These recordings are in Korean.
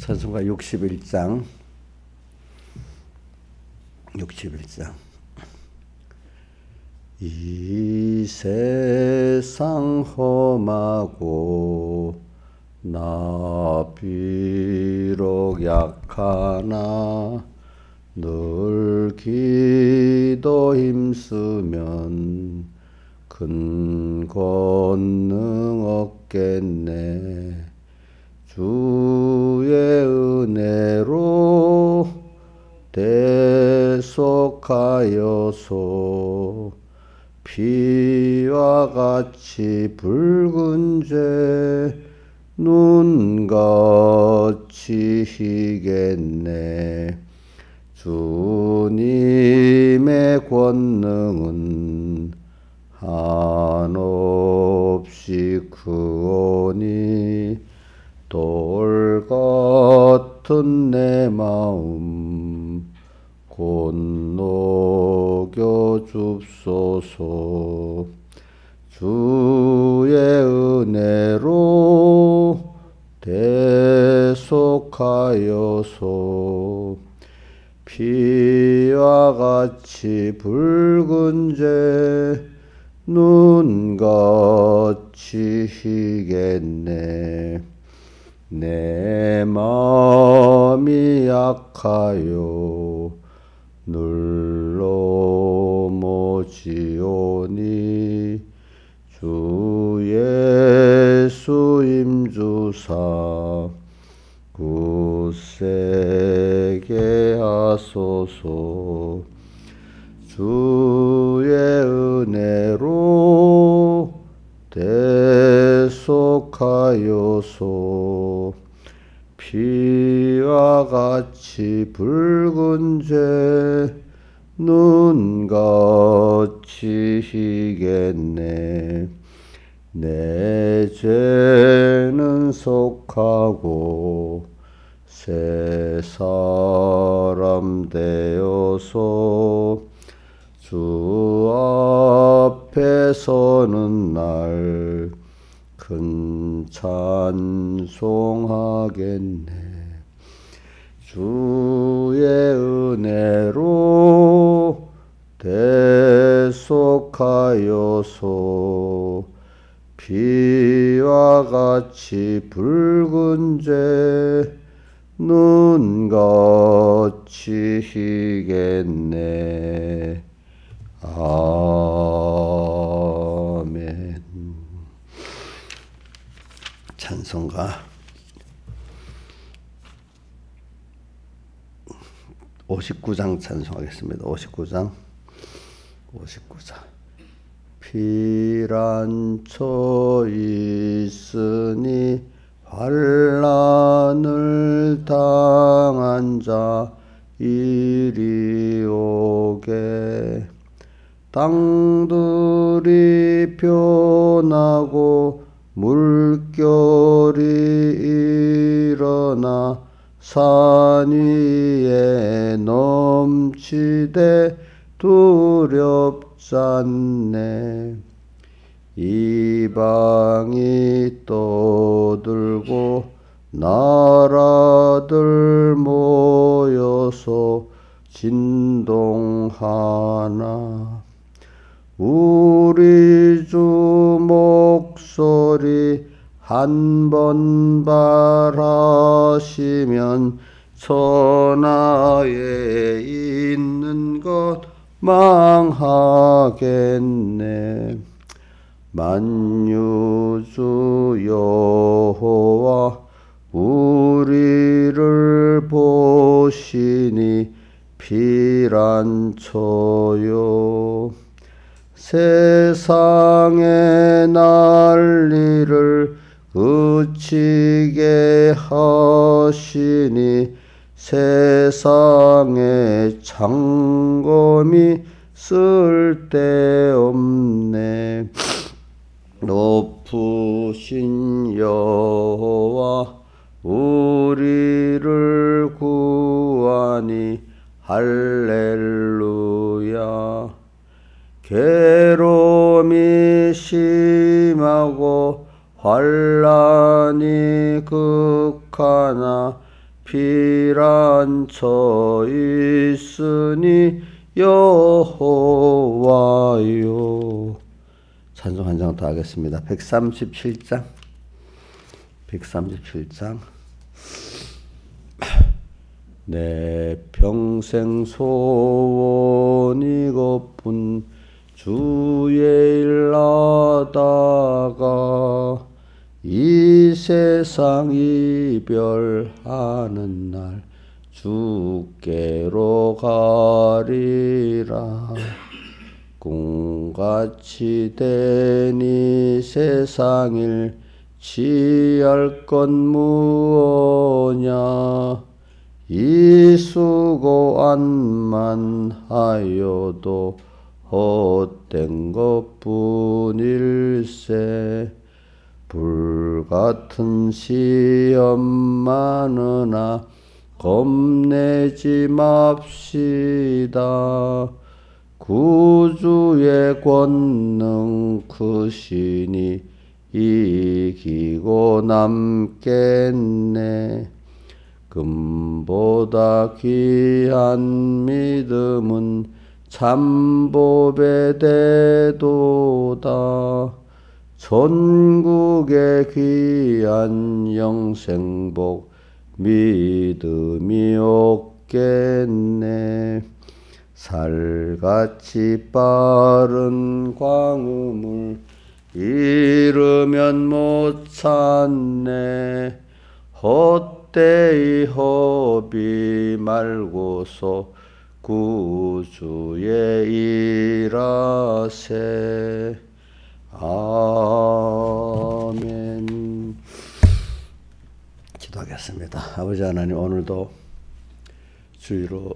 찬송가 61장 이 세상 험하고 나 비록 약하나 늘 기도 힘쓰면 큰 권능 얻겠네. 주의 은혜로 대속하여서 피와 같이 붉은 죄 눈같이 희겠네. 주님의 권능은 한없이 크오니 돌 같은 내 마음 곧 녹여 줍소서. 주의 은혜로 대속하여서 피와 같이 붉은 죄 눈같이 희겠네. 내 마음이 약하여 늘 넘어지오니 주 예수 임주사 굳세게 하소서. 주의 은혜로 대속하여서 피와 같이 붉은 죄 눈같이 희겠네. 내 죄는 속하고 새 사람 되어서 주 앞에 서는 날 큰 찬송하겠네. 주의 은혜로 대속하여서 피와 같이 붉은 죄 눈같이 희겠네. 아멘. 찬송가 59장 찬송하겠습니다. 59장 피란처 있으니 환난을 당한 자 이리 오게. 땅들이 변하고 물결이 일어나 산 위에 넘치되 두렵잖네. 이방이 떠들고 나라들 모여서 진동하나 우리 주 목소리 한 번 바라시면 천하에 있는 것 망하겠네. 만유주 여호와 우리를 보시니 피란처요. 세상의 난리를 그치게 하시니 세상의 창검이 쓸데없네. 높으신 여호와 우리를 구하니 할렐루야. 괴로움이 심하고 환난이 극하나 피란처 있으니 여호와요. 찬송 한 장 더 하겠습니다. 137장. 내 평생 소원이고픈 주의 일 하다가 이 세상 이별하는 날 주께로 가리라. 꿈같이 된 이 세상일 취할 건 무엇냐. 이 수고안만 하여도 헛된 것뿐일세. 불같은 시험 많으나 겁내지 맙시다. 구주의 권능 크시니 이기고 남겠네. 금보다 귀한 믿음은 참보배 되도다. 전국의 귀한 영생복 믿음이 없겠네. 살같이 빠른 광음을 이르면 못 찾네. 헛되이 허비 말고서 구주의 일하세. 아멘. 기도하겠습니다. 아버지 하나님, 오늘도 주의로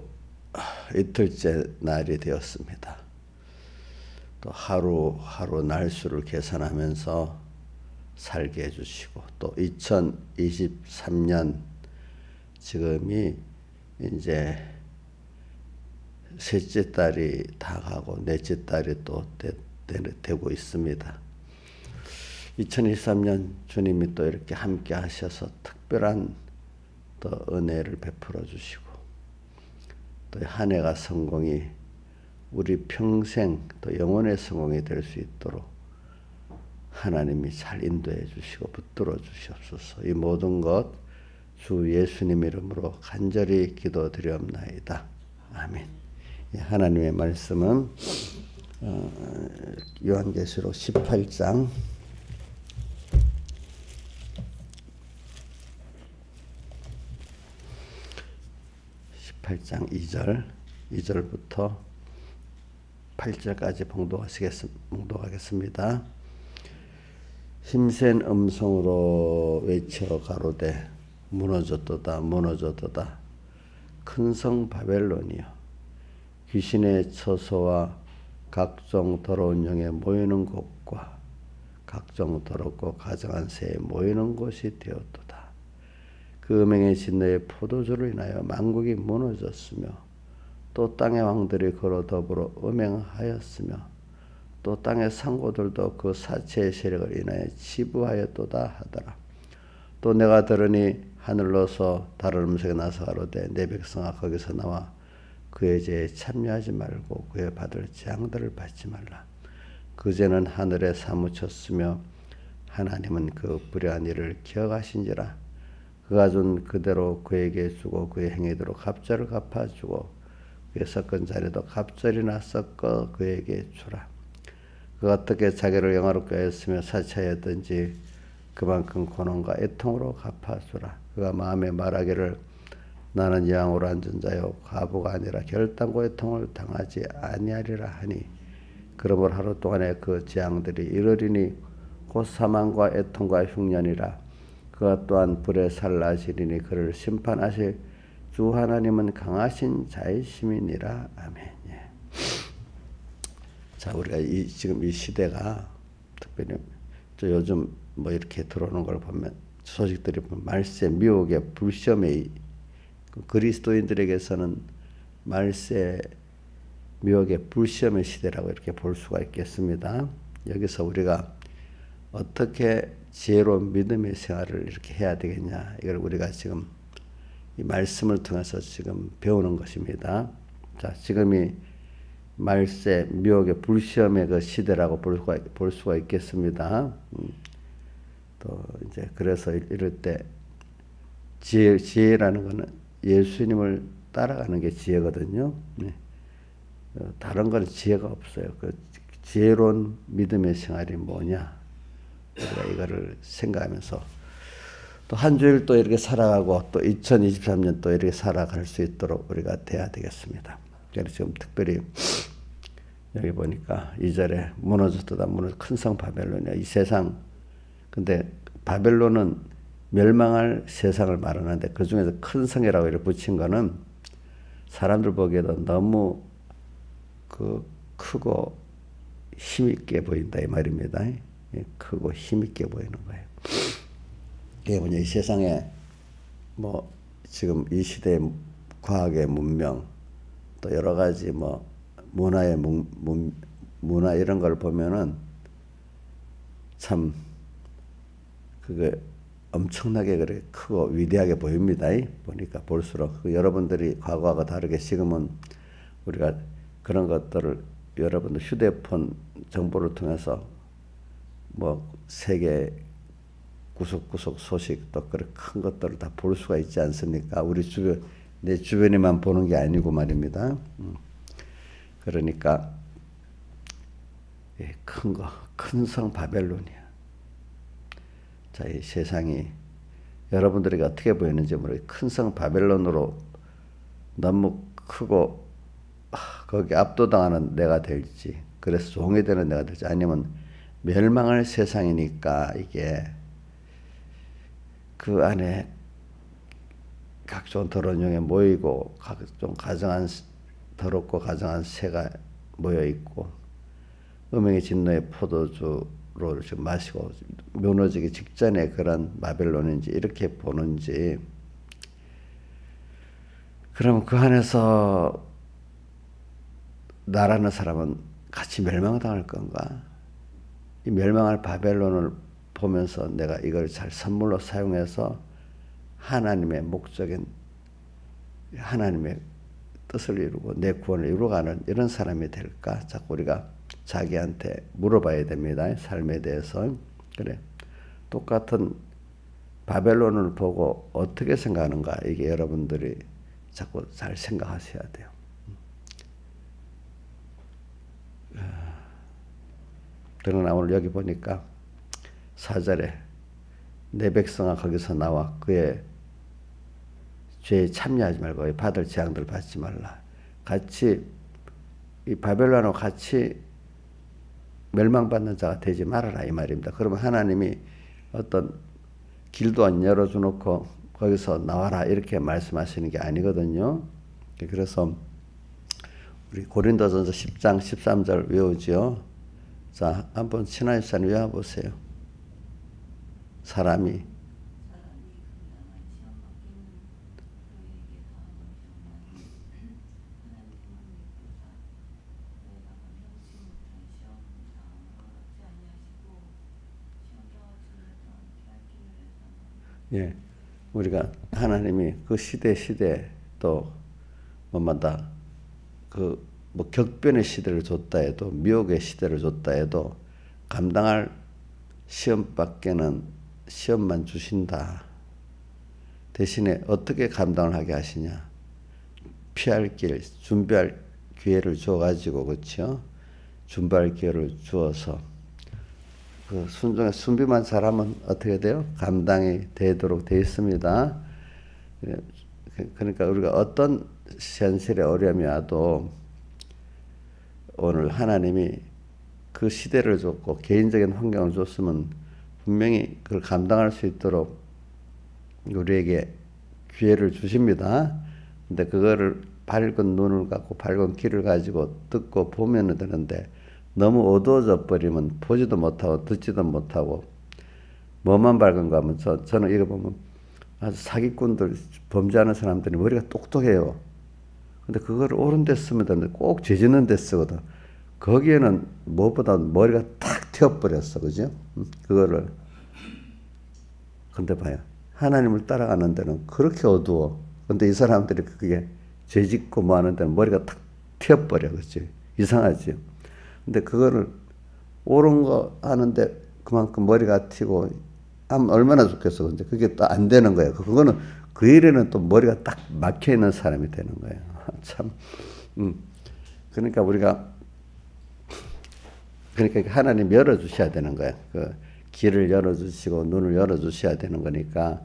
이틀째 날이 되었습니다. 또 하루하루 날수를 계산하면서 살게 해주시고, 또 2023년 지금이 이제 셋째 달이 다 가고 넷째 달이 또 되고 있습니다. 2023년 주님이 또 이렇게 함께 하셔서 특별한 또 은혜를 베풀어 주시고, 또 한 해가 성공이 우리 평생 또 영원의 성공이 될 수 있도록 하나님이 잘 인도해 주시고 붙들어 주시옵소서. 이 모든 것 주 예수님 이름으로 간절히 기도드리옵나이다. 아멘. 하나님의 말씀은 요한계시록 18장 2절부터 8절까지 봉독하겠습니다. 힘센 음성으로 외쳐 가로되 무너졌도다 무너졌도다. 큰 성 바벨론이여, 귀신의 처소와 각종 더러운 영에 모이는 곳과 각종 더럽고 가증한 새에 모이는 곳이 되었도다. 그 음행의 진노의 포도주로 인하여 만국이 무너졌으며, 또 땅의 왕들이 그로 더불어 음행하였으며, 또 땅의 상고들도 그 사체의 세력을 인하여 치부하였도다 하더라. 또 내가 들으니 하늘로서 다른 음성이 나서 가로되 내 백성아, 거기서 나와 그의 죄에 참여하지 말고 그의 받을 재앙들을 받지 말라. 그 죄는 하늘에 사무쳤으며 하나님은 그 불의한 일을 기억하신지라. 그가 준 그대로 그에게 주고 그의 행위대로 갑절을 갚아주고 그의 섞은 자리도 갑절이나 섞어 그에게 주라. 그가 어떻게 자기를 영화롭게 하였으며 사치하였든지 그만큼 고난과 애통으로 갚아주라. 그가 마음에 말하기를 나는 양으로 앉은 자요 과부가 아니라 결단과 애통을 당하지 아니하리라 하니, 그러므로 하루 동안에 그 재앙들이 이르리니 곧 사망과 애통과 흉년이라. 그가 또한 불에 살라시리니 그를 심판하실 주 하나님은 강하신 자이심이니라. 아멘. 예. 자, 우리가 지금 이 시대가 특별히 요즘 뭐 이렇게 들어오는 걸 보면 소식들이 보면 말세, 미혹의 불시험의 그리스도인들에게서는 말세, 미혹의 불시험의 시대라고 이렇게 볼 수가 있겠습니다. 여기서 우리가 어떻게 지혜로운 믿음의 생활을 이렇게 해야 되겠냐, 이걸 우리가 지금 이 말씀을 통해서 지금 배우는 것입니다. 자, 지금이 말세, 미혹의 불시험의 그 시대라고 볼 수가 있겠습니다. 또 이제 그래서 이럴 때 지혜라는 것은 예수님을 따라가는 게 지혜거든요. 네. 다른 건 지혜가 없어요. 그 지혜로운 믿음의 생활이 뭐냐? 우리가 이거를 생각하면서 또 한 주일 또 이렇게 살아가고 또 2023년 또 이렇게 살아갈 수 있도록 우리가 돼야 되겠습니다. 그래서 지금 특별히 여기 보니까 2절에 무너졌다 큰 성 바벨론이야. 이 세상, 근데 바벨론은 멸망할 세상을 말하는데 그 중에서 큰 성이라고 이렇게 붙인 거는 사람들 보기에도 너무 크고 힘있게 보인다 이 말입니다. 크고 힘있게 보이는 거예요. 이게 뭐냐, 이 세상에 뭐 지금 이 시대의 과학의 문명 또 여러 가지 뭐 문화 이런 걸 보면은 참 그게 엄청나게 그래 크고 위대하게 보입니다. 보니까 볼수록 여러분들이 과거하고 다르게 지금은 우리가 그런 것들을 여러분들 휴대폰 정보를 통해서 뭐 세계 구석구석 소식 또 그런 큰 것들을 다 볼 수가 있지 않습니까? 우리 내 주변에만 보는 게 아니고 말입니다. 그러니까 큰 성 바벨론이야. 자, 이 세상이 여러분들에게 어떻게 보이는지 모르겠어요. 큰 성 바벨론으로 너무 크고 거기 압도당하는 내가 될지, 그래서 종이 되는 내가 될지, 아니면 멸망할 세상이니까 이게 그 안에 각종 더러운 영에 모이고 각종 더럽고 가정한 새가 모여 있고 음행의 진노의 포도주로 지금 마시고 무너지기 직전에 그런 바벨론인지 이렇게 보는지, 그러면 그 안에서 나라는 사람은 같이 멸망당할 건가? 이 멸망할 바벨론을 보면서 내가 이걸 잘 선물로 사용해서 하나님의 목적인 하나님의 뜻을 이루고 내 구원을 이루어가는 이런 사람이 될까? 자꾸 우리가 자기한테 물어봐야 됩니다. 삶에 대해서. 그래, 똑같은 바벨론을 보고 어떻게 생각하는가? 이게 여러분들이 자꾸 잘 생각하셔야 돼요. 그러나 오늘 여기 보니까 4절에 내 백성아 거기서 나와 그의 죄에 참여하지 말고 받을 재앙들 받지 말라. 같이 이 바벨론하고 같이 멸망받는 자가 되지 말아라 이 말입니다. 그러면 하나님이 어떤 길도 안 열어주놓고 거기서 나와라 이렇게 말씀하시는 게 아니거든요. 그래서 우리 고린도전서 10장 13절 외우죠. 자, 한번 신하유산 외워보세요. 사람이 예, 우리가 하나님이 그 시대 또 뭐마다 그 뭐 격변의 시대를 줬다 해도 미혹의 시대를 줬다 해도 감당할 시험밖에는 시험만 주신다. 대신에 어떻게 감당을 하게 하시냐? 피할 길, 준비할 기회를 줘가지고 그렇죠? 준비할 기회를 주어서 그 순비만 잘하면 어떻게 돼요? 감당이 되도록 되어 있습니다. 그러니까 우리가 어떤 현실의 어려움이 와도 오늘 하나님이 그 시대를 줬고 개인적인 환경을 줬으면 분명히 그걸 감당할 수 있도록 우리에게 기회를 주십니다. 근데 그거를 밝은 눈을 갖고 밝은 귀를 가지고 듣고 보면 되는데 너무 어두워져 버리면 보지도 못하고 듣지도 못하고 뭐만 밝은가 하면 저는 이거 보면 아주 사기꾼들 범죄하는 사람들이 머리가 똑똑해요. 근데 그걸 옳은 데 쓰면 되는데 꼭 죄짓는 데 쓰거든. 거기에는 무엇보다 머리가 탁 튀어버렸어. 그죠? 그거를. 근데 봐요. 하나님을 따라가는 데는 그렇게 어두워. 근데 이 사람들이 그게 죄 짓고 뭐 하는 데는 머리가 탁 튀어버려. 그치? 이상하지. 근데 그거를 옳은 거 하는데 그만큼 머리가 튀고 하면 얼마나 좋겠어. 근데 그게 또 안 되는 거예요. 그거는 그 일에는 또 머리가 딱 막혀 있는 사람이 되는 거예요. 참. 그러니까 우리가 하나님 열어주셔야 되는 거예요. 그 길을 열어주시고 눈을 열어주셔야 되는 거니까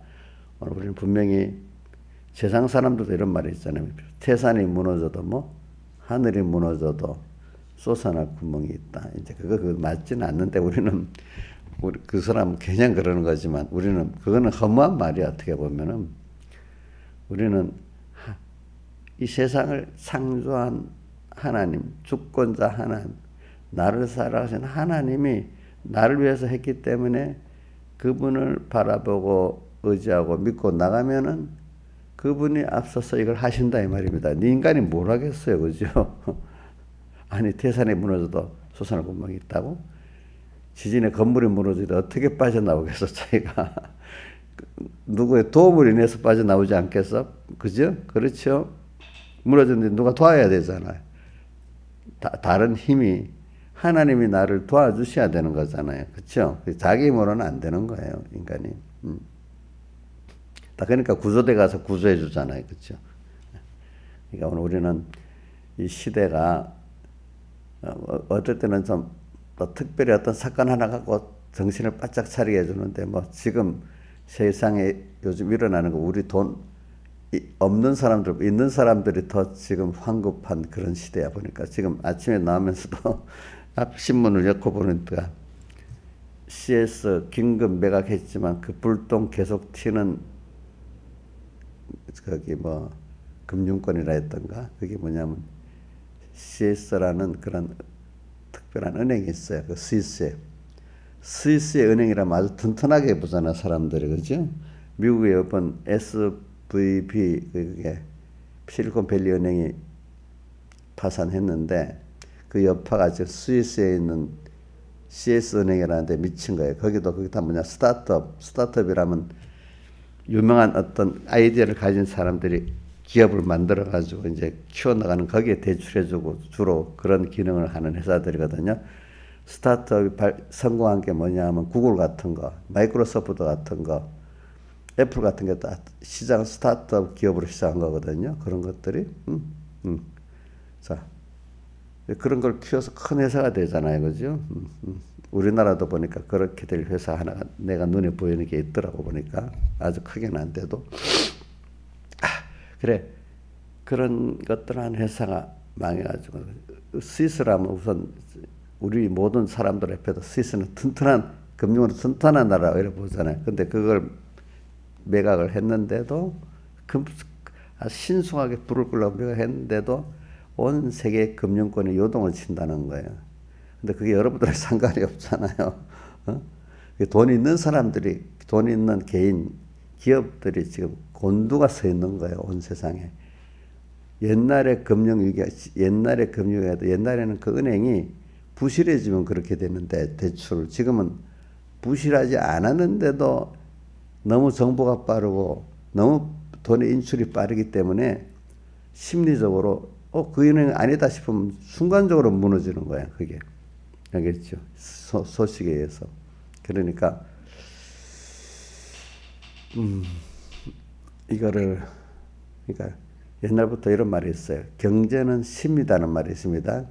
오늘 우리는 분명히 세상 사람들도 이런 말이 있잖아요. 태산이 무너져도 뭐 하늘이 무너져도 솟아날 구멍이 있다. 이제 그거 맞지는 않는데 우리 그 사람 그냥 그러는 거지만 우리는 그거는 허무한 말이야. 어떻게 보면은 우리는 이 세상을 창조한 하나님, 주권자 하나님, 나를 살아가신 하나님이 나를 위해서 했기 때문에 그분을 바라보고 의지하고 믿고 나가면은 그분이 앞서서 이걸 하신다 이 말입니다. 네 인간이 뭘 하겠어요, 그죠? 아니 태산이 무너져도 솟아날 구멍이 있다고? 지진에 건물이 무너져도 어떻게 빠져나오겠어, 자기가? 누구의 도움을 인해서 빠져나오지 않겠어? 그죠? 그렇죠? 무너졌는데 누가 도와야 되잖아요. 다른 힘이 하나님이 나를 도와주셔야 되는 거잖아요. 그렇죠? 자기 힘으로는 안 되는 거예요, 인간이. 그러니까 구조대 가서 구조해 주잖아요. 그렇죠? 그러니까 오늘 우리는 이 시대가 어떨 때는 좀 특별히 어떤 사건 하나 갖고 정신을 바짝 차리게 해주는데 뭐 지금 세상에 요즘 일어나는 거 우리 돈 없는 사람들, 있는 사람들이 더 지금 황급한 그런 시대야 보니까 지금 아침에 나오면서도 앞 신문을 엮고 보니까 CS 긴급 매각했지만 그 불똥 계속 튀는 거기 뭐 금융권이라 했던가 그게 뭐냐면 CS라는 그런 특별한 은행이 있어요. 그 스위스의 은행이라면 아주 튼튼하게 보잖아 사람들이. 그죠? 미국의 이번 SVB 그게 실리콘밸리 은행이 파산했는데 그 여파가 지금 스위스에 있는 CS 은행이라는 데 미친 거예요. 거기도 그게 다 뭐냐 스타트업이라면 유명한 어떤 아이디어를 가진 사람들이 기업을 만들어 가지고 이제 키워나가는 거기에 대출해주고 주로 그런 기능을 하는 회사들이거든요. 스타트업이 성공한 게 뭐냐 하면 구글 같은 거, 마이크로소프트 같은 거, 애플 같은 게 다 시장 스타트업 기업으로 시작한 거거든요. 그런 것들이. 자, 그런 걸 키워서 큰 회사가 되잖아요. 그죠? 우리나라도 보니까 그렇게 될 회사 하나가 내가 눈에 보이는 게 있더라고 보니까. 아주 크게는 안 돼도. 그래. 그런 것들 한 회사가 망해가지고. 스위스라면 우선 우리 모든 사람들 앞에도 스위스는 튼튼한, 금융으로 튼튼한 나라라고 이렇게 보잖아요. 근데 그걸 매각을 했는데도, 신중하게 불을 끌려고 매각했는데도 온 세계 금융권이 요동을 친다는 거예요. 근데 그게 여러분들랑 상관이 없잖아요. 돈 있는 사람들이, 돈 있는 개인, 기업들이 지금 곤두가 서 있는 거예요. 온 세상에. 옛날에 금융위기가, 옛날에는 그 은행이 부실해지면 그렇게 되는데, 대출. 지금은 부실하지 않았는데도 너무 정보가 빠르고, 너무 돈의 인출이 빠르기 때문에 심리적으로, 그 은행이 아니다 싶으면 순간적으로 무너지는 거야, 그게. 알겠죠? 소식에 의해서. 그러니까, 그러니까 옛날부터 이런 말이 있어요. 경제는 심리다는 말이 있습니다.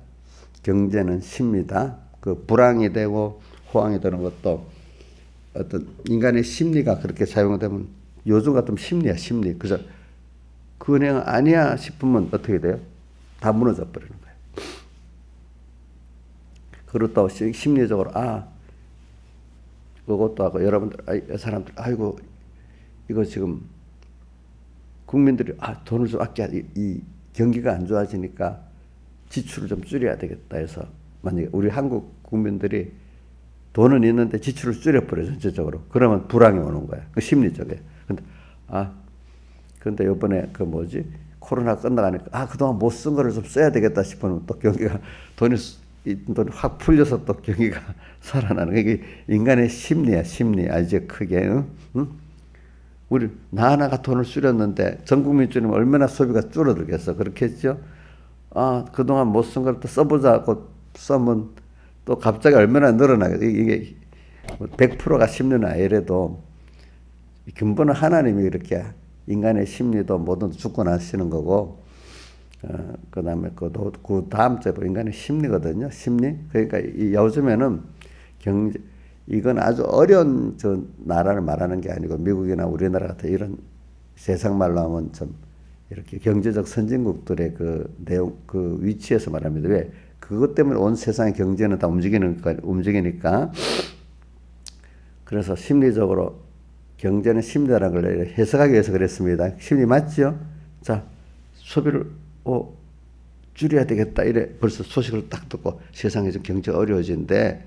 경제는 심리다. 그 불황이 되고 호황이 되는 것도 어떤 인간의 심리가 그렇게 사용되면 요즘 같으면 심리야, 심리. 그래서 그 은행은 아니야 싶으면 어떻게 돼요? 다 무너져 버리는 거예요. 그리고 또 심리적으로, 그것도 하고, 여러분들, 사람들, 아이고, 이거 지금 국민들이 돈을 좀 아껴야 이 경기가 안 좋아지니까 지출을 좀 줄여야 되겠다 해서 만약에 우리 한국 국민들이 돈은 있는데 지출을 줄여버려 전체적으로 그러면 불황이 오는 거야. 그 심리적에. 근데 이번에 그 코로나 끝나가니까 그동안 못 쓴 거를 좀 써야 되겠다 싶으면 또 경기가 돈이 확 풀려서 또 경기가 살아나는 게 인간의 심리야, 심리. 이제 크게. 우리 나 하나가 돈을 줄였는데 전 국민 줄이면 얼마나 소비가 줄어들겠어. 그렇겠죠? 아, 그동안 못 쓴 걸 또 써보자고 써면 또 갑자기 얼마나 늘어나겠어. 이게 100%가 심리는 아니래도 근본은 하나님이 이렇게 인간의 심리도 모든 주권하시는 거고, 그 다음에 그 다음 째로 인간의 심리거든요. 심리. 그러니까 요즘에는 경제, 이건 아주 어려운 저 나라를 말하는 게 아니고 미국이나 우리나라 같은 이런 세상 말로 하면 좀 이렇게 경제적 선진국들의 그 내용, 그 위치에서 말합니다. 왜? 그것 때문에 온 세상의 경제는 다 움직이니까. 그래서 심리적으로 경제는 심리라는 걸 해석하기 위해서 그랬습니다. 심리 맞죠? 자, 소비를 줄여야 되겠다. 이래 벌써 소식을 딱 듣고 세상에 좀 경제가 어려워진데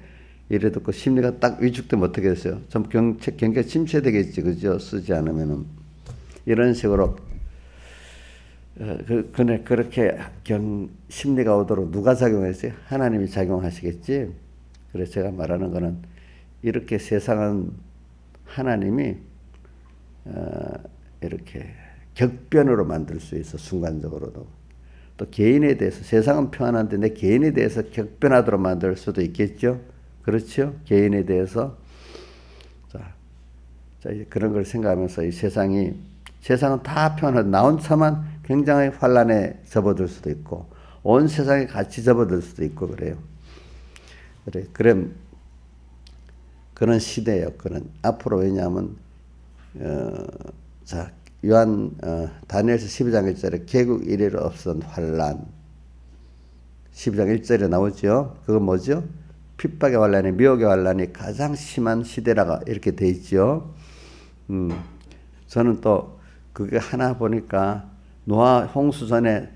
이래 듣고 심리가 딱 위축되면 어떻게 됐어요? 좀 경기가 침체되겠지, 그죠? 쓰지 않으면은. 이런 식으로, 그렇게 심리가 오도록 누가 작용했어요? 하나님이 작용하시겠지? 그래서 제가 말하는 거는 이렇게 세상은 하나님이, 이렇게 격변으로 만들 수 있어, 순간적으로도. 또 개인에 대해서, 세상은 평안한데 내 개인에 대해서 격변하도록 만들 수도 있겠죠? 그렇죠? 개인에 대해서. 자, 이제 그런 걸 생각하면서 이 세상은 다 평안하다. 나 혼자만 굉장히 환란에 접어들 수도 있고, 온 세상이 같이 접어들 수도 있고, 그래요. 그럼, 그런 시대예요. 앞으로 왜냐하면, 자, 다니엘서 12장 1절에 개국 이래로 없었던 환란. 12장 1절에 나오죠. 그건 뭐죠? 핍박의 환란이, 미혹의 환란이 가장 심한 시대라가 이렇게 돼 있죠. 저는 또 그게 하나 보니까 노아 홍수 전에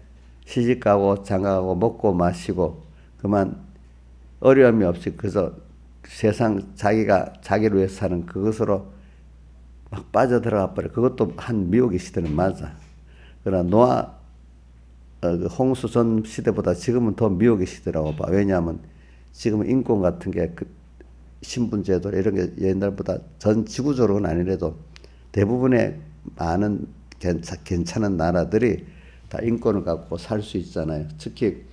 시집가고 장가가고 먹고 마시고 그만 어려움이 없이 그래서 세상 자기를 위해서 사는 그것으로 막 빠져들어가 버려. 그것도 한 미혹의 시대는 맞아. 그러나 노아 홍수 전 시대보다 지금은 더 미혹의 시대라고 봐. 왜냐하면 지금은 인권 같은 게 신분제도 이런 게 옛날보다 전 지구적으로는 아니래도 대부분의 많은 괜찮은 나라들이 다 인권을 갖고 살 수 있잖아요. 특히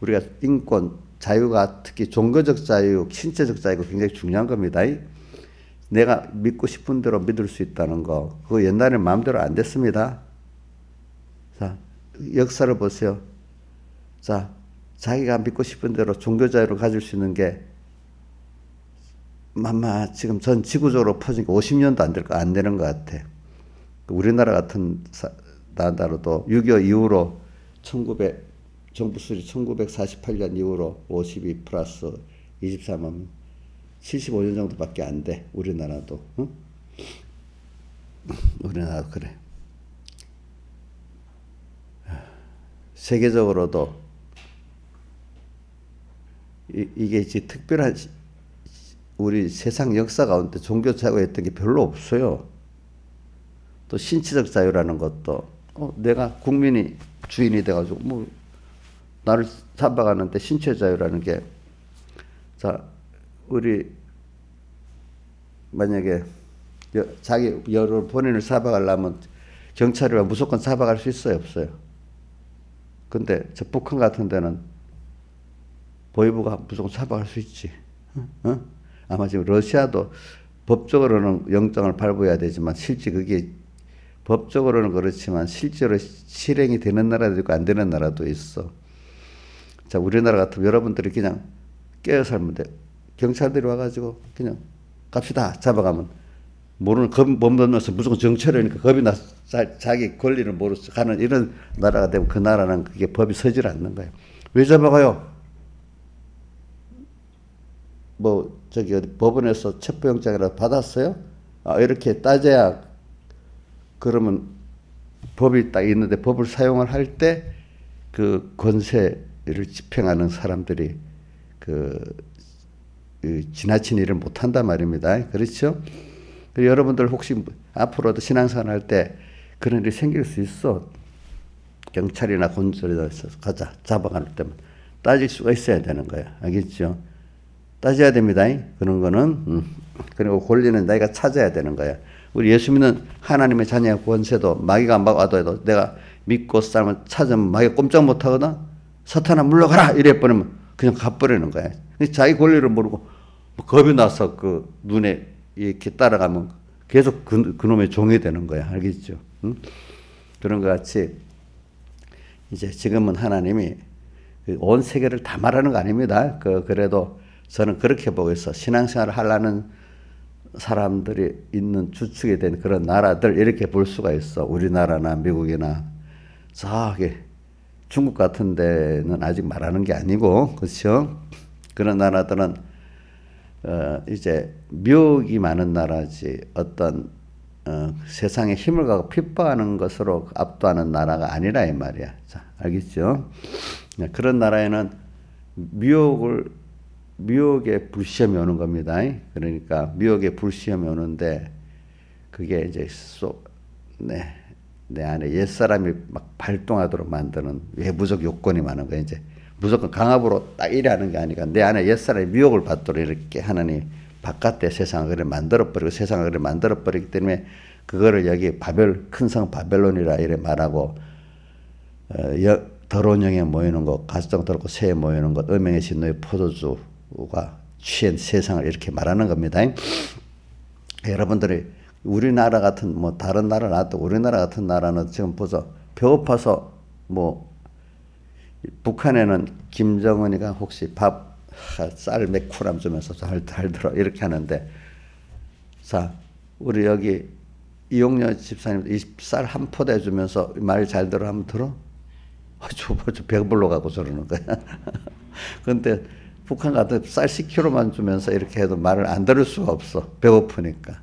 우리가 인권, 자유가 특히 종교적 자유, 신체적 자유가 굉장히 중요한 겁니다. 내가 믿고 싶은 대로 믿을 수 있다는 거, 그거 옛날에는 마음대로 안 됐습니다. 자, 역사를 보세요. 자, 자기가 믿고 싶은 대로 종교 자유를 가질 수 있는 게 지금 전 지구적으로 퍼진 게 50년도 안 되는 것 같아. 우리나라 같은 나라도 6.25 이후로 정부 수립 1948년 이후로 52 플러스 23하면 75년 정도밖에 안 돼. 우리나라도. 응? 우리나라도 그래. 세계적으로도 이게 이제 특별한 우리 세상 역사 가운데 종교 자유했던 게 별로 없어요. 또 신체적 자유라는 것도 내가 국민이 주인이 돼가지고 뭐 나를 잡아가는데 신체 자유라는 게, 자, 우리 만약에 자기 본인을 잡아가려면 경찰이 와 무조건 잡아갈 수 있어요, 없어요? 근데 저 북한 같은 데는 보위부가 무조건 잡아갈 수 있지. 아마 지금 러시아도 법적으로는 영장을 발부해야 되지만 실제 그게 법적으로는 그렇지만 실제로 실행이 되는 나라도 있고 안 되는 나라도 있어. 자, 우리나라 같으면 여러분들이 그냥 깨어 살면 돼. 경찰들이 와가지고 그냥 갑시다 잡아가면 모르는 못 넘어서 무조건 정찰하니까 겁이 나서 자기 권리를 모르서 가는 이런 나라가 되면 그 나라는 그게 법이 서질 않는 거예요. 왜 잡아가요? 뭐 저기 법원에서 체포영장이라도 받았어요? 이렇게 따져야, 그러면 법이 딱 있는데 법을 사용을 할 때 그 권세를 집행하는 사람들이 지나친 일을 못 한단 말입니다. 그렇죠? 여러분들 혹시 앞으로도 신앙생활 할 때 그런 일이 생길 수 있어. 경찰이나 군소리나 가자 잡아갈 때면 따질 수가 있어야 되는 거야. 알겠죠? 따져야 됩니다. 그런 거는. 그리고 권리는 내가 찾아야 되는 거야. 우리 예수 믿는 하나님의 자녀의 권세도 마귀가 안 와도 해도 내가 믿고 사람을 찾으면 마귀가 꼼짝 못 하거든. 사탄아 물러가라 이래 버리면 그냥 가버리는 거야. 자기 권리를 모르고 겁이 나서 그 눈에 이렇게 따라가면 계속 그놈의 종이 되는 거야. 알겠죠? 응? 그런 것 같이 이제 지금은 하나님이 온 세계를 다 말하는 거 아닙니다. 그래도 저는 그렇게 보고 있어. 신앙생활을 하려는 사람들이 있는 주축이 된 그런 나라들 이렇게 볼 수가 있어. 우리나라나 미국이나 저기 중국 같은 데는 아직 말하는 게 아니고, 그렇죠? 그런 나라들은 이제 미혹이 많은 나라지 어떤 세상에 힘을 갖고 핍박하는 것으로 압도하는 나라가 아니라 이 말이야. 자, 알겠죠? 그런 나라에는 미혹의 불시험이 오는 겁니다. 그러니까 미혹의 불시험이 오는데 그게 이제 내 안에 옛사람이 막 발동하도록 만드는 외부적 요건이 많은 거예요. 이제 무조건 강압으로 딱 이래 하는 게 아니라 내 안에 옛사람이 미혹을 받도록 이렇게 하나님 바깥의 세상을 그래 만들어버리고 세상을 그래 만들어버리기 때문에 그거를 여기 큰 성 바벨론이라 이래 말하고 더러운 영에 모이는 것, 가시성 더럽고 새에 모이는 것, 음행의 진노의 포도주가 취한 세상을 이렇게 말하는 겁니다. 여러분들이 우리나라 같은 뭐 다른 나라 놔도 우리나라 같은 나라는 지금 보죠. 배고파서 뭐 북한에는 김정은이가 혹시 쌀 몇 쿠람 주면서 잘 들어 이렇게 하는데, 자 우리 여기 이용렬 집사님 쌀 한 포대 주면서 말 잘 들어 하면 들어? 저 배불러 가고 저러는 거야. 근데 북한 같은 쌀 10kg만 주면서 이렇게 해도 말을 안 들을 수가 없어. 배고프니까.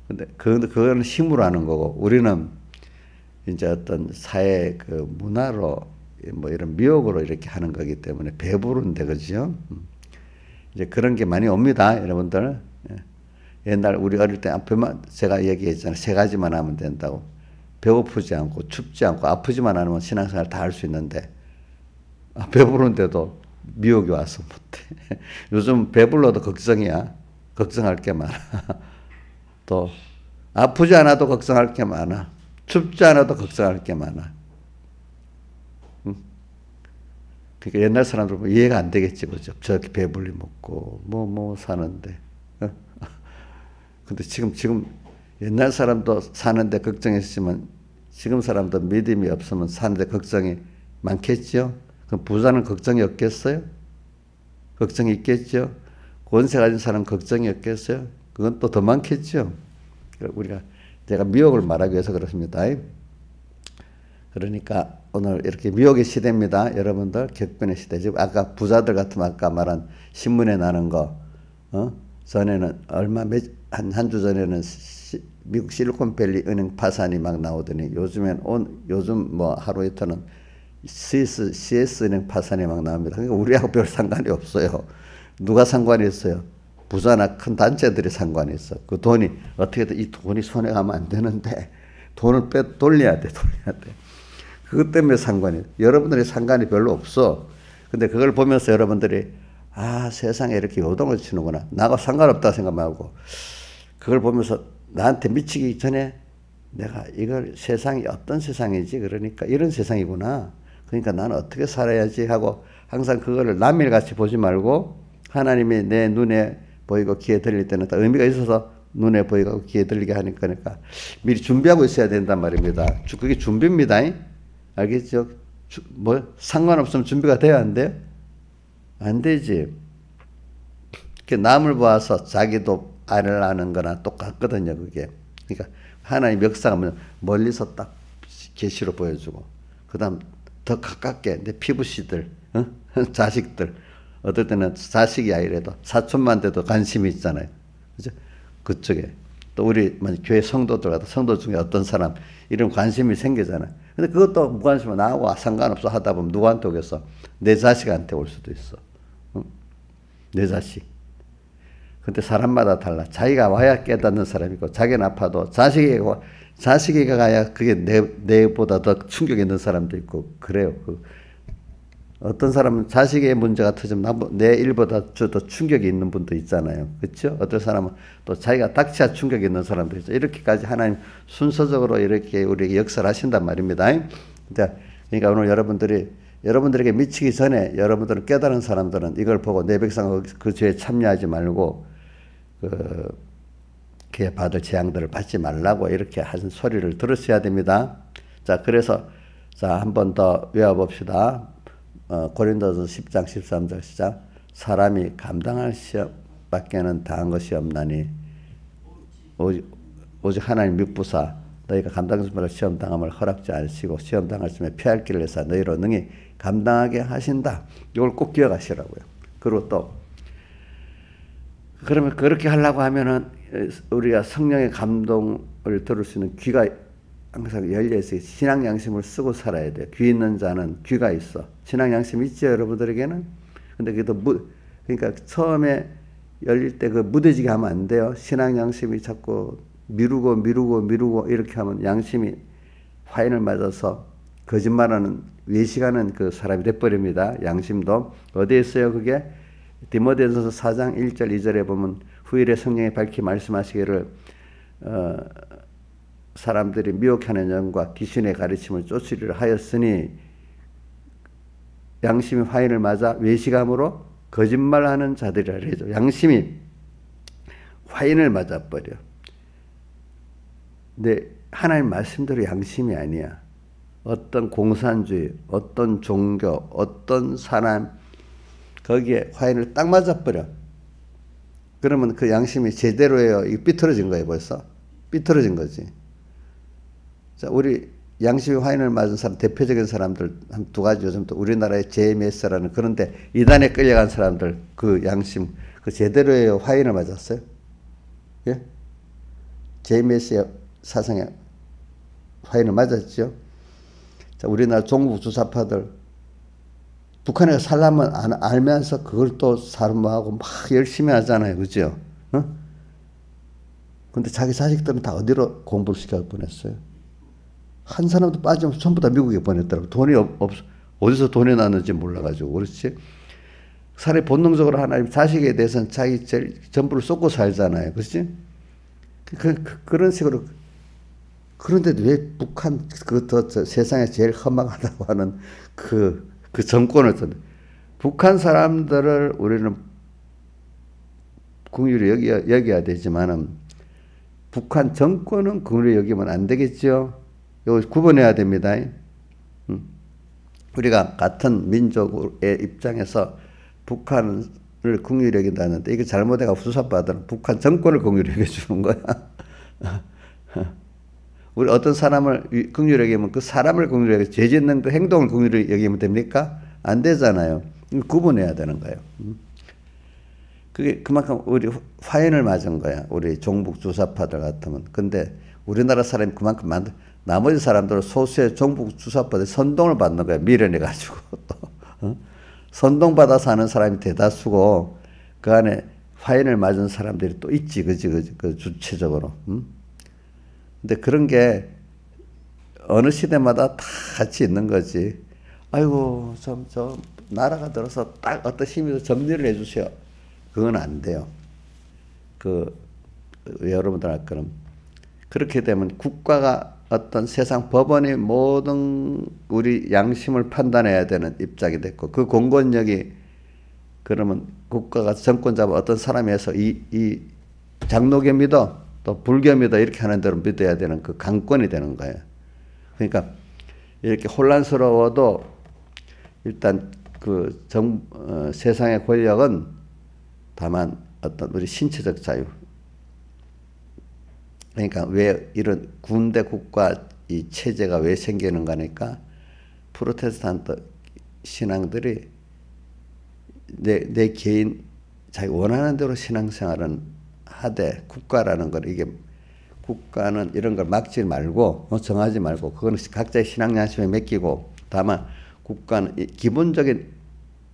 근데 그거는 힘으로 하는 거고, 우리는 이제 어떤 사회 그 문화로 뭐 이런 미혹으로 이렇게 하는 거기 때문에 배부른데, 그죠? 이제 그런 게 많이 옵니다, 여러분들. 옛날 우리 어릴 때 앞에만 제가 얘기했잖아요. 3가지만 하면 된다고. 배고프지 않고 춥지 않고 아프지만 않으면 신앙생활 다 할 수 있는데, 배부른데도 미혹이 와서 못해. 요즘 배불러도 걱정이야. 걱정할 게 많아. 또 아프지 않아도 걱정할 게 많아. 춥지 않아도 걱정할 게 많아. 그러니까 옛날 사람들 보면 이해가 안 되겠지, 그죠? 저렇게 배불리 먹고 뭐 사는데. 근데 지금 옛날 사람도 사는데 걱정했지만 지금 사람도 믿음이 없으면 사는데 걱정이 많겠죠? 그럼 부자는 걱정이 없겠어요? 걱정이 있겠죠? 권세 가진 사람은 걱정이 없겠어요? 그건 또 더 많겠죠? 제가 미혹을 말하기 위해서 그렇습니다. 그러니까 오늘 이렇게 미혹의 시대입니다. 여러분들 격변의 시대. 지금 아까 부자들 같으면 아까 말한 신문에 나는 거, 전에는 한 주 전에는 미국 실리콘밸리 은행 파산이 막 나오더니 요즘 뭐 하루 이틀은 스위스 CS 은행 파산이 막 나옵니다. 그러니까 우리하고 별 상관이 없어요. 누가 상관이 있어요? 부자나 큰 단체들이 상관이 있어. 그 돈이 어떻게든 이 돈이 손해 가면 안 되는데 돈을 돌려야 돼. 그것 때문에 상관이. 여러분들이 상관이 별로 없어. 근데 그걸 보면서 여러분들이 세상에 이렇게 요동을 치는구나. 나하고 상관없다 생각 말고 그걸 보면서 나한테 미치기 전에 내가 이걸 세상이 어떤 세상이지? 그러니까 이런 세상이구나. 그러니까 나는 어떻게 살아야지 하고 항상 그거를 남일같이 보지 말고 하나님이 내 눈에 보이고 귀에 들릴 때는 다 의미가 있어서 눈에 보이고 귀에 들리게 하니까 그러니까 미리 준비하고 있어야 된단 말입니다. 그게 준비입니다. 알겠죠? 상관없으면 준비가 돼야 안 돼요? 안 되지. 남을 보아서 자기도 알아는 거나 똑같거든요, 그게. 그러니까 하나님 역사가 멀리서 딱 계시로 보여주고, 그 다음 더 가깝게 내 피부씨들, 자식들, 어떨 때는 자식이 아니래도 사촌만 돼도 관심이 있잖아요. 그죠? 그쪽에. 또 우리 교회 성도들 같은 성도 중에 어떤 사람, 이런 관심이 생기잖아요. 근데 그것도 무관심은 나하고 상관없어 하다 보면 누구한테 오겠어? 내 자식한테 올 수도 있어. 내 자식. 근데 사람마다 달라. 자기가 와야 깨닫는 사람이고, 자기는 아파도 자식이가 가야 그게 내보다 더 충격 있는 사람도 있고, 그래요. 어떤 사람은 자식의 문제가 터지면 내 일보다 더 충격이 있는 분도 있잖아요. 그렇죠? 어떤 사람은 또 자기가 닥쳐야 충격이 있는 사람도 있죠. 이렇게까지 하나님 순서적으로 이렇게 우리에게 역사를 하신단 말입니다. 그러니까 오늘 여러분들에게 미치기 전에 여러분들은 깨달은 사람들은 이걸 보고 내 백성은 그 죄에 참여하지 말고 그에 받을 재앙들을 받지 말라고 이렇게 하신 소리를 들으셔야 됩니다. 자, 그래서 자, 한 번 더 외워봅시다. 고린도서 10장 13절 시작. 사람이 감당할 시험밖에는 당한 것이 없나니 오직 하나님 묵부사 너희가 감당할 시험 당함을 허락지 않으시고 시험 당할 쯤에 피할 길을 내사 너희로 능히 감당하게 하신다. 이걸 꼭 기억하시라고요. 그리고 또 그러면 그렇게 하려고 하면은 우리가 성령의 감동을 들을 수 있는 귀가 항상 열려 있어요. 신앙 양심을 쓰고 살아야 돼요. 귀 있는 자는 귀가 있어. 신앙 양심 있죠, 여러분들에게는? 근데 그러니까 처음에 열릴 때 그 무뎌지게 하면 안 돼요. 신앙 양심이 자꾸 미루고 이렇게 하면 양심이 화인을 맞아서 거짓말하는 외식하는 그 사람이 돼버립니다. 양심도. 어디에 있어요, 그게? 디모데전서 4장 1절 2절에 보면 후일에 성령이 밝히 말씀하시기를 사람들이 미혹하는 영과 귀신의 가르침을 쫓으리라 하였으니 양심이 화인을 맞아 외식함으로 거짓말하는 자들이라 그러죠. 양심이 화인을 맞아버려. 근데 하나님 말씀대로 양심이 아니야. 어떤 공산주의, 어떤 종교, 어떤 사람 거기에 화인을 딱 맞아버려. 그러면 그 양심이 제대로예요. 이게 삐뚤어진 거예요, 벌써. 삐뚤어진 거지. 자, 우리 양심이 화인을 맞은 사람, 대표적인 사람들 한 두 가지 요즘 또 우리나라의 JMS라는 그런데 이단에 끌려간 사람들 그 양심, 그 제대로의 화인을 맞았어요. 예? JMS의 사상에 화인을 맞았죠. 자, 우리나라 종북 주사파들 북한에 살려면 알면서 그걸 또 사람하고 막 열심히 하잖아요. 그죠? 근데 자기 자식들은 다 어디로 공부를 시켜 보냈어요? 한 사람도 빠지면 전부 다 미국에 보냈더라고. 돈이 어디서 돈이 났는지 몰라가지고. 그렇지? 사람이 본능적으로 하나님 자식에 대해서는 자기 전부를 쏟고 살잖아요. 그렇지? 그런 식으로. 그런데 왜 북한, 세상에 제일 험악하다고 하는 그 정권을 북한 사람들을 우리는 긍휼히 여겨야 되지만은 북한 정권은 긍휼히 여기면 안 되겠죠. 이거 구분해야 됩니다. 우리가 같은 민족의 입장에서 북한을 긍휼히 여긴다는데 이게 잘못해가 수사받으면 북한 정권을 긍휼히 여겨주는 거야. 우리 어떤 사람을 긍휼히 여기면 그 사람을 긍휼히 여겨 죄 짓는 그 행동을 긍휼히 여기면 됩니까? 안 되잖아요. 구분해야 되는 거예요. 그게 그만큼 우리 화인을 맞은 거야. 우리 종북 주사파들 같으면. 근데 우리나라 사람이 그만큼 나머지 사람들은 소수의 종북 주사파들 선동을 받는 거야. 미련해가지고 또. 선동받아 사는 사람이 대다수고 그 안에 화인을 맞은 사람들이 또 있지. 그지? 그 주체적으로. 근데 그런 게 어느 시대마다 다 같이 있는 거지. 아이고, 저 나라가 들어서 딱 어떤 힘이 정리를 해주세요. 그건 안 돼요. 여러분들 알 거는 그렇게 되면 국가가 어떤 세상 법원이 모든 우리 양심을 판단해야 되는 입장이 됐고 그 공권력이 그러면 국가가 정권 잡아 어떤 사람이 해서 이 장로교 믿어 또 불교 믿어 이렇게 하는 대로 믿어야 되는 그 강권이 되는 거예요. 그러니까 이렇게 혼란스러워도 일단 세상의 권력은 다만 어떤 우리 신체적 자유. 그러니까 왜 이런 군대 국가 이 체제가 왜 생기는 거니까 프로테스탄트 신앙들이 내 개인 자기 원하는 대로 신앙생활은 하되 국가라는 걸 이게 국가는 이런 걸 막지 말고 정하지 말고 그거는 각자의 신앙 양심에 맡기고 다만 국가는 기본적인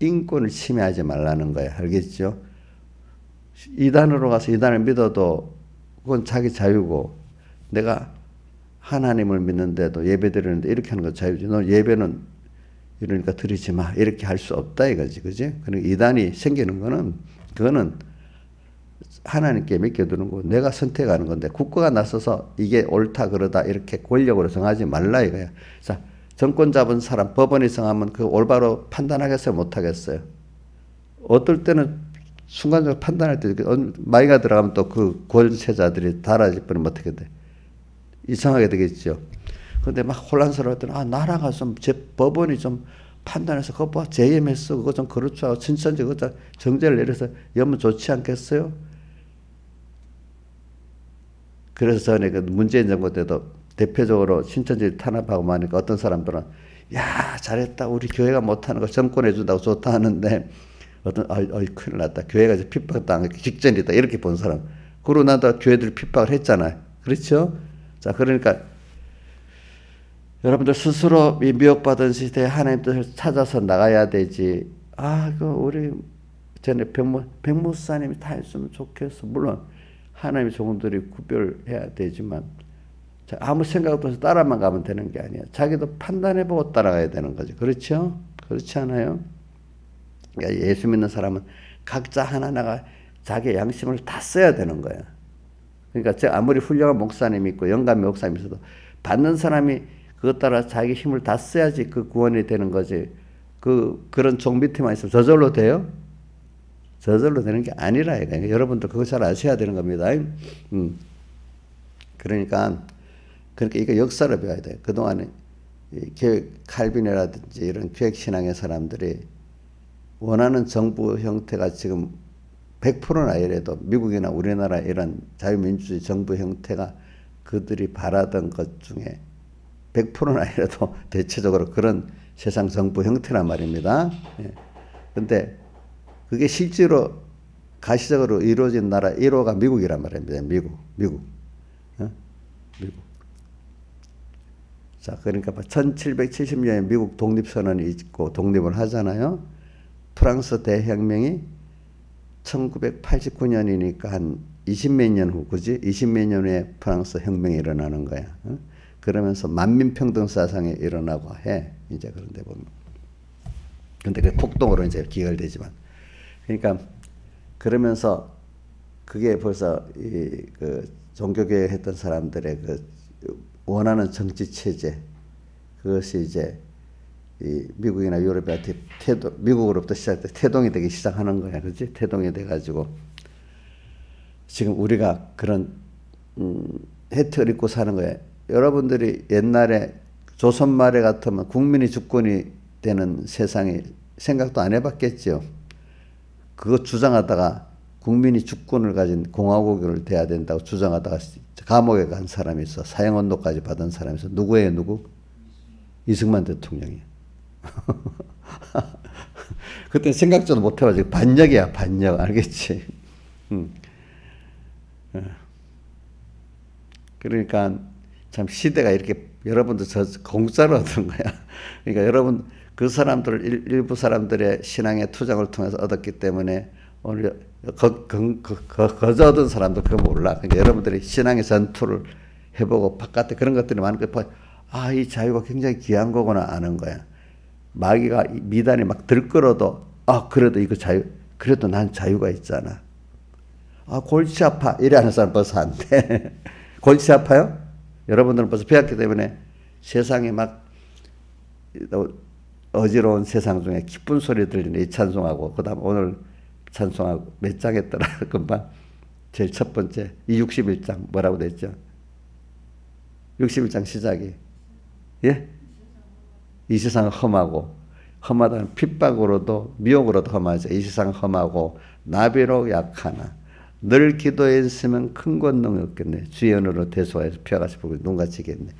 인권을 침해하지 말라는 거예요. 알겠죠? 이단으로 가서 이단을 믿어도 그건 자기 자유고 내가 하나님을 믿는데도 예배 드리는데 이렇게 하는 건 자유지. 너 예배는 이러니까 들이지 마. 이렇게 할 수 없다 이거지. 그지? 그러니까 이단이 생기는 거는, 그거는 하나님께 맡겨두는 거고, 내가 선택하는 건데, 국가가 나서서 이게 옳다, 그러다, 이렇게 권력으로 정하지 말라 이거야. 자, 정권 잡은 사람, 법원이 정하면 그 올바로 판단하겠어요? 못하겠어요? 어떨 때는 순간적으로 판단할 때, 마이가 들어가면 또 그 권세자들이 달아질 뻔하면 어떻게 돼? 이상하게 되겠죠. 근데 막 혼란스러울 때는, 아, 나라가 좀, 법원이 좀 판단해서, 그거 봐, 재임했어. 그거 좀 그렇죠 하고, 친천지 그거 정죄를 내려서 여면 좋지 않겠어요? 그래서 전에 그 문재인 정부 때도 대표적으로 신천지 탄압하고 하니까 어떤 사람들은, 야, 잘했다. 우리 교회가 못하는 거 정권해 준다고 좋다 하는데, 큰일 났다. 교회가 이제 핍박당하기 직전이다. 이렇게 본 사람. 그러고 나도 교회들이 핍박을 했잖아요. 그렇죠? 자, 그러니까, 여러분들 스스로 미혹받은 시대에 하나님 뜻을 찾아서 나가야 되지. 아, 우리 전에 백목사님이 다 했으면 좋겠어. 물론 하나님의 종들이 구별해야 되지만, 자, 아무 생각 없어서 따라만 가면 되는 게 아니야. 자기도 판단해보고 따라가야 되는 거죠. 그렇죠? 그렇지 않아요? 예수 믿는 사람은 각자 하나하나가 자기의 양심을 다 써야 되는 거야. 그러니까 제가 아무리 훌륭한 목사님이 있고 영감의 목사님이 있어도 받는 사람이 그것 따라 자기 힘을 다 써야지 그 구원이 되는 거지. 그런 종 밑에만 있으면 저절로 돼요? 저절로 되는 게 아니라 이거. 그러니까 여러분들 그거 잘 아셔야 되는 겁니다. 그러니까 이거 역사를 배워야 돼요. 그동안에 칼빈이라든지 이런 교획신앙의 사람들이 원하는 정부 형태가 지금 100%는 아니래도 미국이나 우리나라 이런 자유민주주의 정부 형태가 그들이 바라던 것 중에 100%는 아니라도 대체적으로 그런 세상 정부 형태란 말입니다. 근데 그게 실제로 가시적으로 이루어진 나라 1호가 미국이란 말입니다. 미국. 자, 그러니까 1770년에 미국 독립선언이 있고 독립을 하잖아요. 프랑스 대혁명이 1989년이니까 한 20몇 년 후, 그지? 20몇 년 후에 프랑스 혁명이 일어나는 거야. 그러면서 만민평등 사상이 일어나고 해. 이제 그런데 보면. 근데 그 폭동으로 이제 기결되지만. 그러니까 그러면서 그게 벌써 그 종교교회 했던 사람들의 그 원하는 정치 체제, 그것이 이제 이 미국이나 유럽의 미국으로부터 시작돼 태동이 되기 시작하는 거야. 그렇지? 태동이 돼가지고 지금 우리가 그런 혜택을 입고 사는 거야. 여러분들이 옛날에 조선 말에 같으면 국민이 주권이 되는 세상이 생각도 안 해봤겠죠. 그거 주장하다가 국민이 주권을 가진 공화국을 돼야 된다고 주장하다가 감옥에 간 사람이 있어. 사형언도까지 받은 사람이 있어. 누구예요? 누구? 이승만 대통령이에요. 그때 생각조도 못 해가지고 반역이야, 반역. 알겠지? 그러니까 참 시대가 이렇게 여러분들 공짜로 얻은 거야. 그러니까 여러분 그 사람들 일부 사람들의 신앙의 투쟁을 통해서 얻었기 때문에 오늘 거저 얻은 사람도 그거 몰라. 그러니까 여러분들이 신앙의 전투를 해보고 바깥에 그런 것들이 많은 거 아, 이 자유가 굉장히 귀한 거구나 아는 거야. 마귀가 미단이 막 들끓어도 아, 그래도 이거 자유, 그래도 난 자유가 있잖아. 아, 골치 아파. 이래 하는 사람 벌써 안 돼. 골치 아파요? 여러분들은 벌써 배웠기 때문에 세상에 막 어지러운 세상 중에 기쁜 소리 들리는 이 찬송하고 그 다음 오늘 찬송하고 몇 장 했더라 금방 제일 첫 번째 이 61장 뭐라고 됐죠? 61장 시작이 예? 이 세상 험하고 험하다는 핍박으로도 미혹으로도 험하죠. 이 세상 험하고 나비로 약하나 늘 기도했으면 큰 권능이 없겠네. 주의 은혜로 대소하여서 피어가시 보고 눈 감치겠네.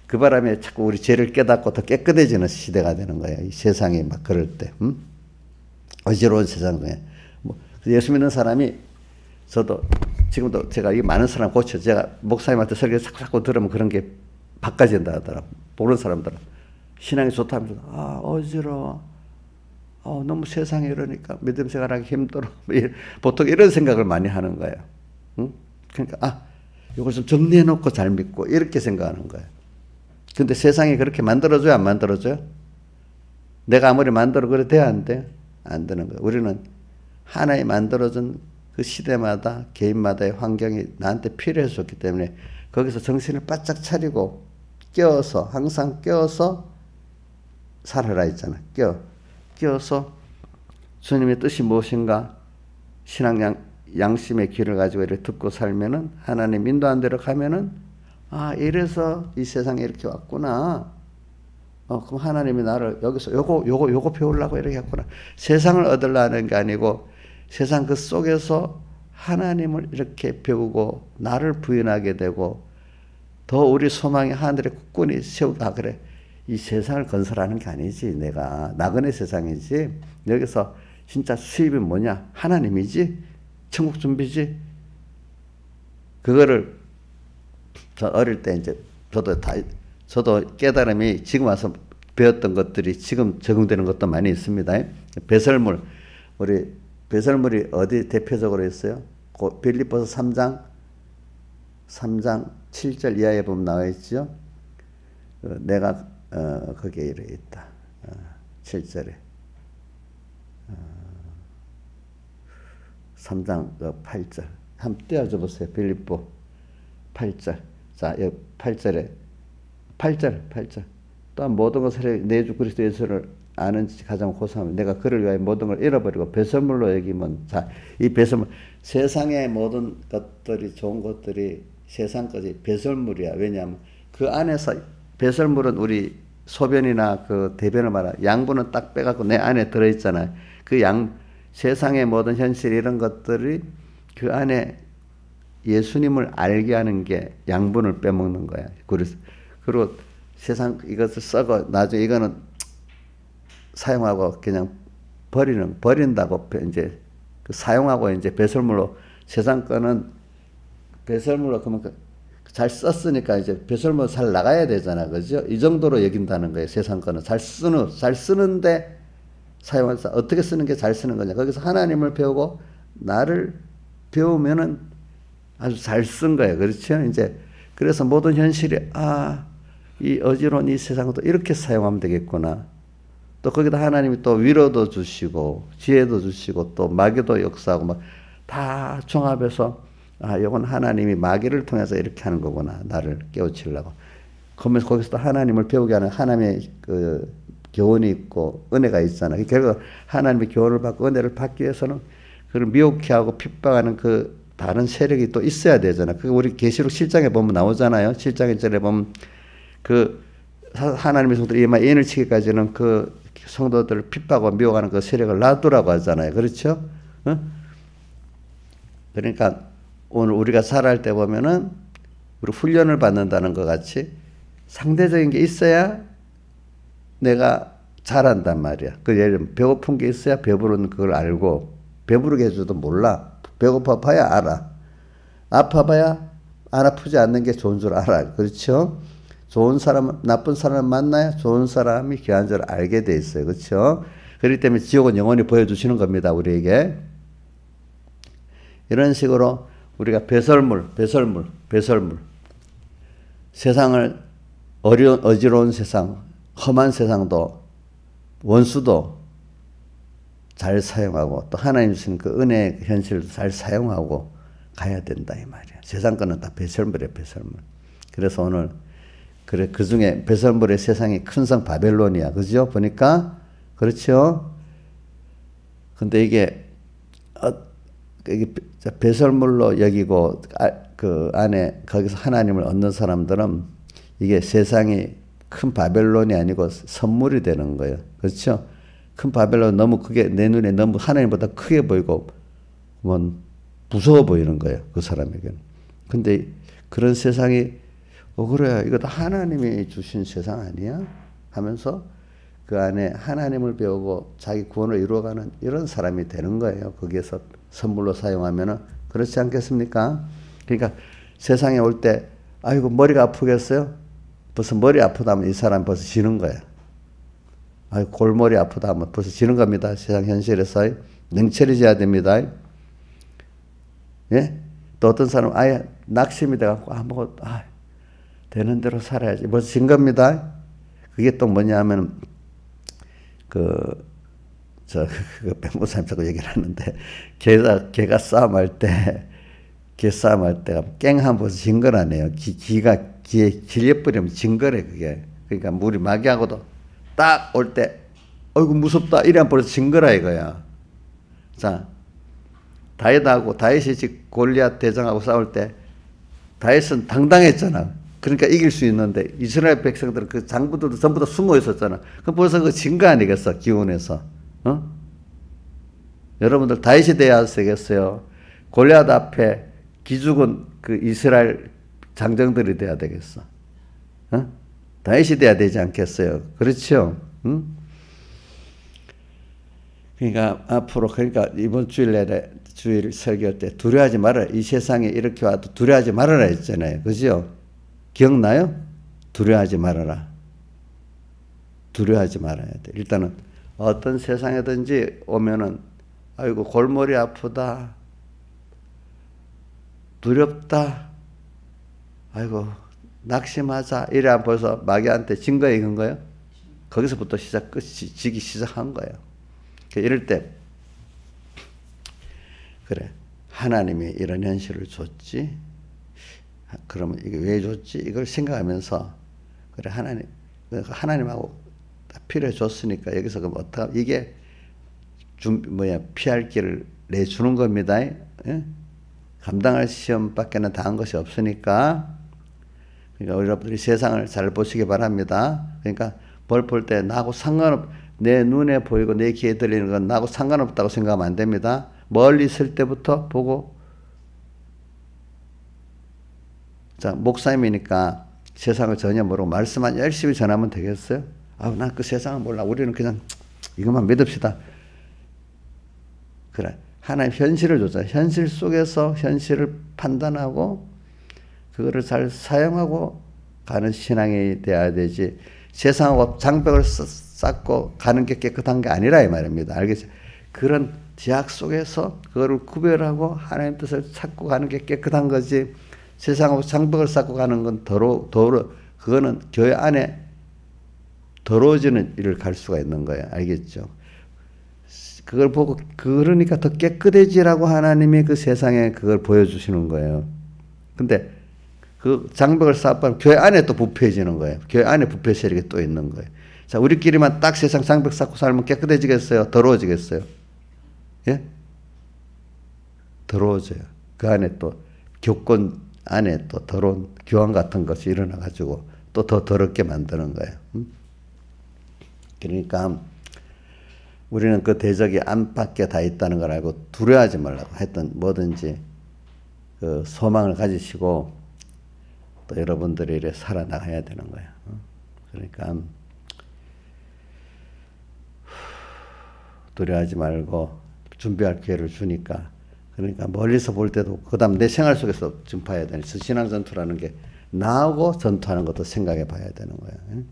그 바람에 자꾸 우리 죄를 깨닫고 더 깨끗해지는 시대가 되는 거예요. 이 세상이 막 그럴 때. 어지러운 세상 중에. 뭐 예수 믿는 사람이 저도 지금도 제가 이 많은 사람 고쳐 제가 목사님한테 설교 자꾸 들으면 그런 게 바꿔진다 하더라고. 모르는 사람들은. 신앙이 좋다면서 아 어지러워. 너무 세상에 이러니까 믿음 생활하기 힘들어. 보통 이런 생각을 많이 하는 거예요. 응? 그러니까 이걸 좀 정리해놓고 잘 믿고 이렇게 생각하는 거예요. 근데 세상이 그렇게 만들어줘요? 안 만들어줘요? 내가 아무리 만들어 그래 돼야 안 돼? 안 되는 거야. 우리는 하나님 만들어준 그 시대마다 개인마다의 환경이 나한테 필요해서 좋기 때문에 거기서 정신을 바짝 차리고 깨어서 항상 깨어서 살아라 했잖아. 깨어서 주님의 뜻이 무엇인가 신앙 양심의 귀를 가지고 이렇게 듣고 살면은 하나님 인도한 대로 가면은 아 이래서 이 세상에 이렇게 왔구나. 그럼 하나님이 나를 여기서 요거 배우려고 이렇게 했구나. 세상을 얻으려는 게 아니고 세상 그 속에서 하나님을 이렇게 배우고 나를 부인하게 되고 더 우리 소망이 하늘에 굳건히 세우다. 그래 이 세상을 건설하는 게 아니지. 내가 나그네 세상이지. 여기서 진짜 수입이 뭐냐? 하나님이지. 천국 준비지. 그거를 저 어릴 때 이제 저도 깨달음이 지금 와서 배웠던 것들이 지금 적용되는 것도 많이 있습니다. 배설물, 우리 배설물이 어디 대표적으로 있어요? 빌립보서 3장 7절 이하에 보면 나와 있죠. 내가 거기에 이렇게 있다. 7절에 3장 8절 한번 떼어줘 보세요. 빌립보 8절. 자, 여기 8절에 8절 또한 모든 것을 내 주 그리스도 예수를 아는 가장 고상하며 내가 그를 위하여 모든 걸 잃어버리고 배설물로 여기면 자, 이 배설물 세상의 모든 것들이 좋은 것들이 세상 것이 배설물이야. 왜냐하면 그 안에서 배설물은 우리 소변이나 그 대변을 말하 양분은 딱 빼갖고 내 안에 들어있잖아요. 그 세상의 모든 현실 이런 것들이 그 안에 예수님을 알게 하는 게 양분을 빼먹는 거야. 그리고 세상 이것을 썩어 나중에 이거는 사용하고 그냥 버린다고 이제 사용하고 이제 배설물로 세상 거는 배설물로 그러면 잘 썼으니까 이제 배설물 잘 나가야 되잖아. 그죠? 이 정도로 여긴다는 거예요. 세상 거는 잘 쓰는데 사용해서 어떻게 쓰는 게 잘 쓰는 거냐. 거기서 하나님을 배우고 나를 배우면은 아주 잘 쓴 거예요. 그렇죠? 이제 그래서 모든 현실이 이 어지러운 이 세상도 이렇게 사용하면 되겠구나. 또 거기다 하나님이 또 위로도 주시고 지혜도 주시고 또 마귀도 역사하고 막 다 종합해서 이건 하나님이 마귀를 통해서 이렇게 하는 거구나. 나를 깨우치려고. 그러면서 거기서 또 하나님을 배우게 하는 하나님의 그 교훈이 있고 은혜가 있잖아요. 결국 하나님의 교훈을 받고 은혜를 받기 위해서는 그걸 미혹해 하고 핍박하는 그 다른 세력이 또 있어야 되잖아요. 그 우리 계시록 7장에 보면 나오잖아요. 7장 1절에 보면 그 하나님의 성도들이 이마 인을 치기까지는 그 성도들을 핍박하고 미혹하는 그 세력을 놔두라고 하잖아요. 그렇죠? 그러니까 오늘 우리가 살아갈 때 보면은 우리 훈련을 받는다는 것 같이 상대적인 게 있어야 내가 잘한단 말이야. 그 예를 들면 배고픈 게 있어야 배부른 그걸 알고 배부르게 해줘도 몰라. 배고파 봐야 알아. 아파봐야 안 아프지 않는 게 좋은 줄 알아. 그렇죠? 좋은 사람, 나쁜 사람을 만나야 좋은 사람이 귀한 줄 알게 돼 있어요. 그렇죠? 그렇기 때문에 지옥은 영원히 보여주시는 겁니다. 우리에게. 이런 식으로 우리가 배설물. 세상을 어지러운 세상, 험한 세상도 원수도 잘 사용하고 또 하나님 주신 그 은혜 현실도 잘 사용하고 가야 된다 이 말이야. 세상 거는 다 배설물이야, 배설물. 그래서 오늘 그래 그 중에 배설물의 세상이 큰 성 바벨론이야. 그죠? 보니까 그렇죠? 근데 이게 배설물로 여기고 그 안에 거기서 하나님을 얻는 사람들은 이게 세상이 큰 바벨론이 아니고 선물이 되는 거예요. 그렇죠? 큰 바벨론 너무 그게 내 눈에 너무 하나님보다 크게 보이고 뭐 무서워 보이는 거예요. 그 사람에게는. 근데 그런 세상이 그래 이거 다 하나님이 주신 세상 아니야? 하면서 그 안에 하나님을 배우고 자기 구원을 이루어가는 이런 사람이 되는 거예요. 거기에서 선물로 사용하면은 그렇지 않겠습니까? 그러니까 세상에 올 때 아이고 머리가 아프겠어요? 벌써 머리 아프다 하면 이 사람 벌써 지는 거야. 아이고 골머리 아프다 하면 벌써 지는 겁니다. 세상 현실에서 냉철해져야 됩니다. 예? 또 어떤 사람은 아예 낙심이 돼갖고 되는 대로 살아야지. 벌써 진 겁니다. 그게 또 뭐냐 하면 그 백모사님 자꾸 얘기를 하는데, 개가 싸움할 때, 깽 한번 진 거라네요. 기에 길려버리면 진 거래, 그게. 그러니까 물이 마귀하고도 딱 올 때, 어이구, 무섭다. 이래 한 버려서 진 거라 이거야. 자, 다윗이 골리앗 대장하고 싸울 때, 다윗은 당당했잖아. 그러니까 이길 수 있는데, 이스라엘 백성들은 그 장부들도 전부 다 숨어 있었잖아. 그럼 벌써 그 진 거 아니겠어, 기온에서. 여러분들 다윗이 돼야 되겠어요? 골리앗 앞에 기죽은 그 이스라엘 장정들이 돼야 되겠어? 다윗이 돼야 되지 않겠어요? 그렇죠? 그러니까 앞으로, 이번 주일 설교할 때 두려워하지 말아라. 이 세상에 이렇게 와도 두려워하지 말아라 했잖아요. 그죠? 기억나요? 두려워하지 말아라. 두려워하지 말아야 돼. 일단은 어떤 세상에든지 오면은, 아이고, 골머리 아프다. 두렵다. 아이고, 낙심하자. 이래 벌써 마귀한테 진 거예요, 이건 거예요? 거기서부터 지기 시작한 거예요. 이럴 때, 그래, 하나님이 이런 현실을 줬지? 그러면 이게 왜 줬지? 이걸 생각하면서, 그래, 하나님하고 필요해 줬으니까 여기서 그럼 이게 피할 길을 내주는 겁니다. 예? 감당할 시험밖에는 당한 것이 없으니까. 그러니까 여러분들이 세상을 잘 보시기 바랍니다. 그러니까 뭘 볼 때 나하고 내 눈에 보이고 내 귀에 들리는 건 나하고 상관없다고 생각하면 안 됩니다. 멀리 있을 때부터 보고. 자, 목사님이니까 세상을 전혀 모르고 말씀만 열심히 전하면 되겠어요? 난 그 세상을 몰라. 우리는 그냥 이것만 믿읍시다. 그래. 하나님 현실을 줬잖아요. 현실 속에서 현실을 판단하고 그거를 잘 사용하고 가는 신앙이 돼야 되지, 세상하고 장벽을 쌓고 가는 게 깨끗한 게 아니라 이 말입니다. 알겠죠? 그런 제약 속에서 그거를 구별하고 하나님 뜻을 찾고 가는 게 깨끗한 거지, 세상하고 장벽을 쌓고 가는 건 그거는 교회 안에 더러워지는 일을 갈 수가 있는 거예요. 알겠죠? 그걸 보고, 그러니까 더 깨끗해지라고 하나님이 그 세상에 그걸 보여주시는 거예요. 근데 그 장벽을 쌓아보면 교회 안에 또 부패해지는 거예요. 교회 안에 부패 세력이 또 있는 거예요. 자, 우리끼리만 딱 세상 장벽 쌓고 살면 깨끗해지겠어요? 더러워지겠어요? 예? 더러워져요. 그 안에 또 교권 안에 또 더러운 교황 같은 것이 일어나가지고 또 더 더럽게 만드는 거예요. 그러니까 우리는 그 대적이 안팎에 다 있다는 걸 알고 두려워하지 말라고 했던 뭐든지 그 소망을 가지시고 또 여러분들이 이래 살아나가야 되는 거예요. 그러니까 두려워하지 말고 준비할 기회를 주니까, 그러니까 멀리서 볼 때도 그 다음 내 생활 속에서 좀 봐야 되는, 신앙 전투라는 게 나하고 전투하는 것도 생각해 봐야 되는 거예요.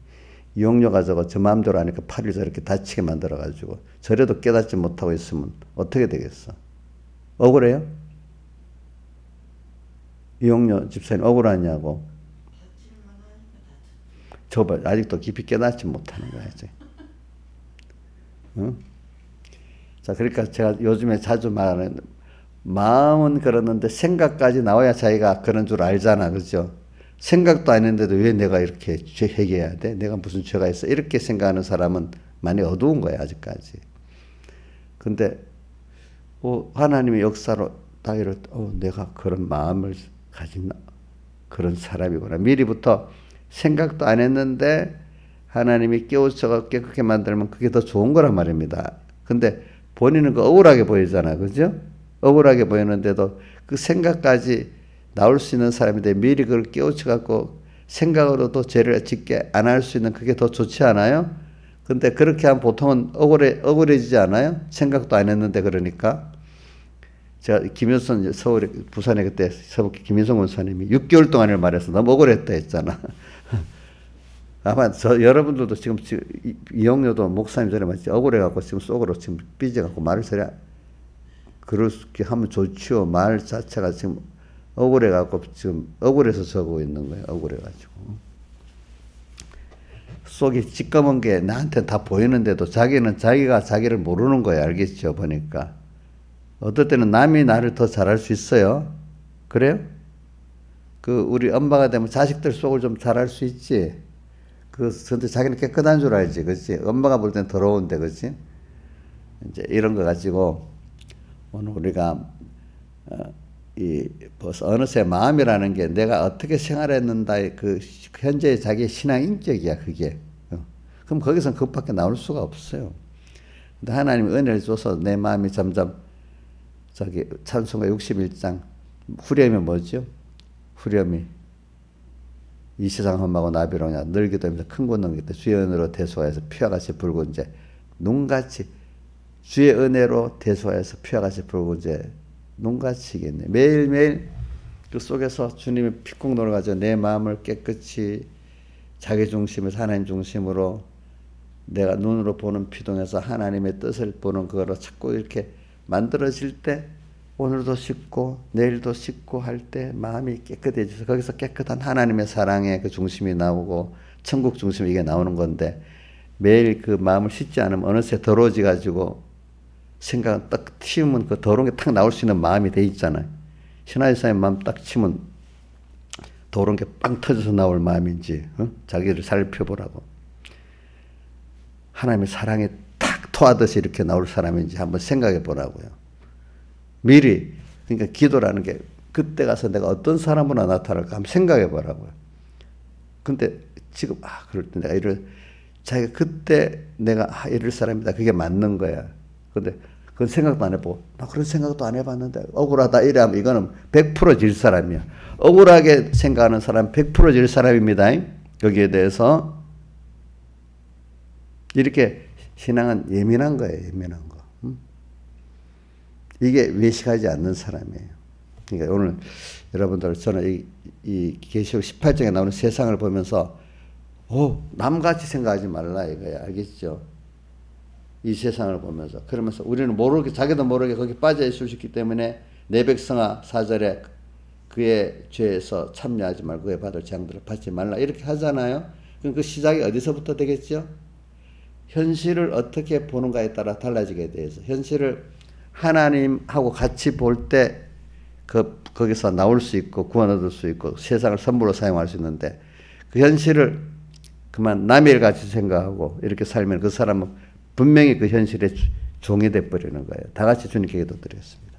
이용료가 저 마음대로 하니까 팔을 저렇게 다치게 만들어가지고 저래도 깨닫지 못하고 있으면 어떻게 되겠어? 억울해요? 이용료 집사님 억울하냐고? 저봐, 아직도 깊이 깨닫지 못하는 거야, 이제. 응? 자, 그러니까 제가 요즘에 자주 말하는, 마음은 그러는데 생각까지 나와야 자기가 그런 줄 알잖아, 그죠? 생각도 안 했는데도 왜 내가 이렇게 죄 회개해야 돼? 내가 무슨 죄가 있어? 이렇게 생각하는 사람은 많이 어두운 거야, 아직까지. 근데 하나님의 역사로 다 이럴 때 내가 그런 마음을 가진 그런 사람이구나. 미리부터 생각도 안 했는데 하나님이 깨우쳐서 깨끗게 만들면 그게 더 좋은 거란 말입니다. 근데 본인은 그 억울하게 보이잖아, 그죠? 억울하게 보이는데도 그 생각까지 나올 수 있는 사람인데 미리 그걸 깨우쳐갖고 생각으로도 죄를 짓게 안 할 수 있는 그게 더 좋지 않아요? 근데 그렇게 하면 보통은 억울해지지 않아요? 생각도 안 했는데. 그러니까 제가 김효선 서울에 부산에 그때 서북 김효선 원사님이 6개월 동안을 말해서 너무 억울했다 했잖아. 아마 여러분들도 지금 이용료도 목사님 전에 말했지, 억울해갖고 지금 속으로 지금 삐져갖고 말을 저래 그렇게 하면 좋지요. 말 자체가 지금 억울해갖고 지금 억울해서 적고 있는 거예요. 억울해가지고. 속이 찌꺼먼 게 나한테 다 보이는데도 자기는 자기가 자기를 모르는 거예요. 알겠죠? 보니까. 어떨 때는 남이 나를 더 잘할 수 있어요. 그래요? 우리 엄마가 되면 자식들 속을 좀 잘할 수 있지. 근데 자기는 깨끗한 줄 알지. 그치? 엄마가 볼 땐 더러운데, 그치? 이제 이런 거 가지고 오늘 우리가, 벌써 어느새 마음이라는 게 내가 어떻게 생활했는다의 현재의 자기의 신앙 인격이야, 그게. 그럼 거기서는 그것밖에 나올 수가 없어요. 근데 하나님이 은혜를 줘서 내 마음이 점점 찬송가 61장, 후렴이 뭐죠? 후렴이 이 세상 험하고 나비로냐 늙기도 큰 곳 넘기도 주의 은혜로 대소하여서 피와 같이 불고 이제 눈같이 주의 은혜로 대소하여서 피와 같이 불고 이제 눈같이겠네. 매일매일 그 속에서 주님의 피콩노를 가지고 내 마음을 깨끗이 자기 중심에서 하나님 중심으로 내가 눈으로 보는 피동에서 하나님의 뜻을 보는 그거로 자꾸 이렇게 만들어질 때 오늘도 씻고 내일도 씻고 할 때 마음이 깨끗해져서 거기서 깨끗한 하나님의 사랑의 그 중심이 나오고 천국 중심이 이게 나오는 건데 매일 그 마음을 씻지 않으면 어느새 더러워져 가지고 생각은 딱 튀우면 그 더러운 게 탁 나올 수 있는 마음이 돼 있잖아요. 신하의사의 마음 딱 치면 더러운 게 빵 터져서 나올 마음인지 자기를 살펴보라고. 하나님의 사랑이 탁 토하듯이 이렇게 나올 사람인지 한번 생각해 보라고요. 미리. 그러니까 기도라는 게 그때 가서 내가 어떤 사람으로 나타날까 한번 생각해 보라고요. 근데 지금 그럴 때 내가 자기가 그때 내가 이럴 사람이다. 그게 맞는 거야. 근데 그건 생각도 안 해보고 나 그런 생각도 안 해봤는데 억울하다 이래하면 이거는 100% 질 사람이야. 억울하게 생각하는 사람 100% 질 사람입니다. 여기에 대해서 이렇게 신앙은 예민한 거예요. 예민한 거. 이게 외식하지 않는 사람이에요. 그러니까 오늘 여러분들 저는 이 계시록 18장에 나오는 세상을 보면서 남같이 생각하지 말라 이거야. 알겠죠? 이 세상을 보면서. 그러면서 우리는 모르게 자기도 모르게 거기 빠져 있을 수 있기 때문에 내 백성아 4절에 그의 죄에서 참여하지 말고 그의 받을 재앙들을 받지 말라 이렇게 하잖아요. 그럼 그 시작이 어디서부터 되겠죠? 현실을 어떻게 보는가에 따라 달라지게 돼서 현실을 하나님하고 같이 볼 때 거기서 나올 수 있고 구원 얻을 수 있고 세상을 선물로 사용할 수 있는데 그 현실을 그만 남의 일 같이 생각하고 이렇게 살면 그 사람은 분명히 그 현실의 종이 돼버리는 거예요. 다 같이 주님께 기도드리겠습니다.